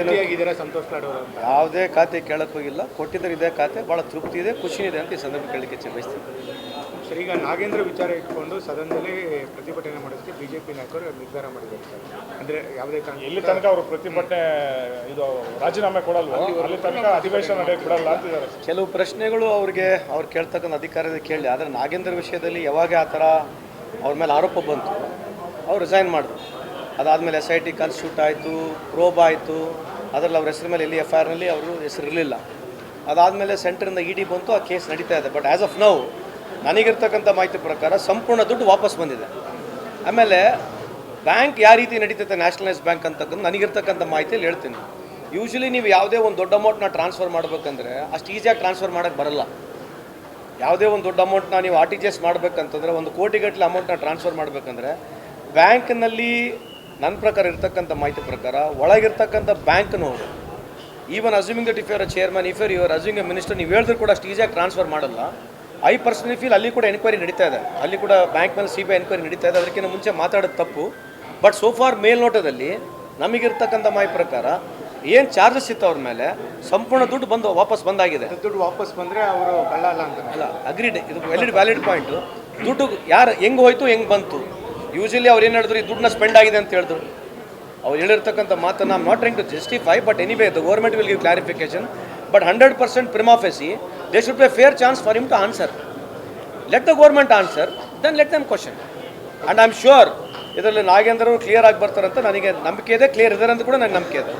ಸಂತೋಷ್ ಲಾಡ್ ಅವರು ಯಾವುದೇ ಖಾತೆ ಕೇಳಕ್ಕೆ ಹೋಗಿಲ್ಲ, ಕೊಟ್ಟಿದ್ರೆ ಇದೇ ಖಾತೆ ಭಾಳ ತೃಪ್ತಿ ಇದೆ, ಖುಷಿ ಇದೆ ಅಂತ ಈ ಸಂದರ್ಭ ಕೇಳಲಿಕ್ಕೆ ಬಯಸ್ತೀನಿ. ಸರ್, ಈಗ ನಾಗೇಂದ್ರ ವಿಚಾರ ಇಟ್ಕೊಂಡು ಸದನದಲ್ಲಿ ಪ್ರತಿಭಟನೆ ಮಾಡೋದಕ್ಕೆ ಬಿಜೆಪಿ ನಾಯಕರು ನಿರ್ಧಾರ ಮಾಡಿದ್ದಾರೆ ಸರ್. ಅಂದರೆ ಯಾವುದೇ ಕಾರಣ ಇಲ್ಲಿ ತನಕ ಅವರು ಪ್ರತಿಭಟನೆ ಇದು ರಾಜೀನಾಮೆ ಕೊಡಲ್ವೋ ಅಲ್ಲಿ ತನಕ ಅಧಿವೇಶನ ನಡೆಯಕ್ಕೆ ಬಿಡಲ್ಲ ಅಂತಿದ್ದಾರೆ. ಕೆಲವು ಪ್ರಶ್ನೆಗಳು ಅವ್ರು ಕೇಳ್ತಕ್ಕಂಥ ಅಧಿಕಾರದ ಕೇಳಿ, ಆದರೆ ನಾಗೇಂದ್ರ ವಿಷಯದಲ್ಲಿ ಯಾವಾಗ ಆ ಥರ ಅವ್ರ ಮೇಲೆ ಆರೋಪ ಬಂತು ಅವ್ರು ರಿಸೈನ್ ಮಾಡಿದ್ರು. ಅದಾದಮೇಲೆ SIT ಕಾನ್ಸ್ಟಿಟ್ಯೂಟ್ ಆಯಿತು, ಪ್ರೋಬ್ ಆಯಿತು, ಅದರಲ್ಲಿ ಅವ್ರ ಹೆಸರು ಮೇಲೆ ಎಲ್ಲಿ FIRನಲ್ಲಿ ಅವರು ಹೆಸರು ಇರಲಿಲ್ಲ. ಅದಾದಮೇಲೆ ಸೆಂಟ್ರಿಂದ ED ಬಂತು, ಆ ಕೇಸ್ ನಡೀತಾ ಇದೆ. ಬಟ್ ಆ್ಯಸ್ ಆಫ್ ನೌ ನನಗಿರ್ತಕ್ಕಂಥ ಮಾಹಿತಿ ಪ್ರಕಾರ ಸಂಪೂರ್ಣ ದುಡ್ಡು ವಾಪಸ್ ಬಂದಿದೆ. ಆಮೇಲೆ ಬ್ಯಾಂಕ್ ಯಾವ ರೀತಿ ನಡೀತೈತೆ, ನ್ಯಾಷನಲೈಸ್ ಬ್ಯಾಂಕ್ ಅಂತಕ್ಕಂಥ ನನಗಿರ್ತಕ್ಕಂಥ ಮಾಹಿತಿಯಲ್ಲಿ ಹೇಳ್ತೀನಿ. ಯೂಶ್ವಲಿ ನೀವು ಯಾವುದೇ ಒಂದು ದೊಡ್ಡ ಅಮೌಂಟ್ನ ಟ್ರಾನ್ಸ್ಫರ್ ಮಾಡಬೇಕಂದ್ರೆ ಅಷ್ಟು ಈಸಿಯಾಗಿ ಟ್ರಾನ್ಸ್ಫರ್ ಮಾಡೋಕ್ಕೆ ಬರಲ್ಲ. ಯಾವುದೇ ಒಂದು ದೊಡ್ಡ ಅಮೌಂಟ್ನ ನೀವು RTGS ಮಾಡಬೇಕಂತಂದರೆ, 1 ಕೋಟಿಗಟ್ಟಲೆ ಅಮೌಂಟ್ನ ಟ್ರಾನ್ಸ್ಫರ್ ಮಾಡಬೇಕಂದ್ರೆ ಬ್ಯಾಂಕ್ನಲ್ಲಿ ನನ್ನ ಪ್ರಕಾರ ಇರ್ತಕ್ಕಂಥ ಮಾಹಿತಿ ಪ್ರಕಾರ ಒಳಗಿರ್ತಕ್ಕಂಥ ಬ್ಯಾಂಕ್ನವರು, even assuming that if your chairman, if your assuming A minister, ನೀವು ಹೇಳಿದ್ರು ಕೂಡ ಅಷ್ಟು ಈಸಿಯಾಗಿ ಟ್ರಾನ್ಸ್ಫರ್ ಮಾಡಲ್ಲ. ಐ ಪರ್ಸನಲಿ ಫೀಲ್ ಅಲ್ಲಿ ಕೂಡ ಎನ್ಕ್ವೈರಿ ನಡೀತಾ ಇದೆ, ಅಲ್ಲಿ ಕೂಡ ಬ್ಯಾಂಕ್ ಮೇಲೆ CBI ಎನ್ಕ್ವೈರಿ ನಡೀತಾ ಇದೆ. ಅದಕ್ಕಿಂತ ಮುಂಚೆ ಮಾತಾಡೋದು ತಪ್ಪು. ಬಟ್ ಸೋಫಾರ್ ಮೇಲ್ನೋಟದಲ್ಲಿ ನಮಗಿರ್ತಕ್ಕಂಥ ಮಾಹಿತಿ ಪ್ರಕಾರ ಏನು ಚಾರ್ಜಸ್ ಇತ್ತು ಅವ್ರ ಮೇಲೆ ಸಂಪೂರ್ಣ ದುಡ್ಡು ವಾಪಸ್ ಬಂದಾಗಿದೆ. ದುಡ್ಡು ವಾಪಸ್ ಬಂದರೆ ಅವರು ಕಳ್ಳ ಅಲ್ಲ ಅಂತ ಅಲ್ಲ, ಅಗ್ರೀಡ್. ಇದು ವ್ಯಾಲಿಡ್ ಪಾಯಿಂಟು. ದುಡ್ಡು ಯಾರು ಹೆಂಗೆ ಹೋಯ್ತು, ಹೆಂಗೆ ಬಂತು. ಯೂಶಲಿ ಅವ್ರು ಏನು ಹೇಳಿದ್ರು, ಈ ದುಡ್ಡನ್ನ ಸ್ಪೆಂಡ್ ಆಗಿದೆ ಅಂತ ಹೇಳಿದ್ರು. ಅವ್ರು ಹೇಳಿರ್ತಕ್ಕಂಥ ಮಾತನ್ನು I am not trying to justify, but anyway the government will give clarification. But 100% prima facie they should be a fair chance for him to answer. Let the government answer, then let them question. And I am sure ಇದರಲ್ಲಿ ನಾಗೇಂದ್ರ ಅವರು clear ಆಗಿ ಬರ್ತಾರಂತ ನನಗೆ ನಂಬಿಕೆ ಇದೆ, clear ಇದ್ದಾರೆ ಅಂತ ಕೂಡ ನನಗೆ ನಂಬಿಕೆ ಇದೆ.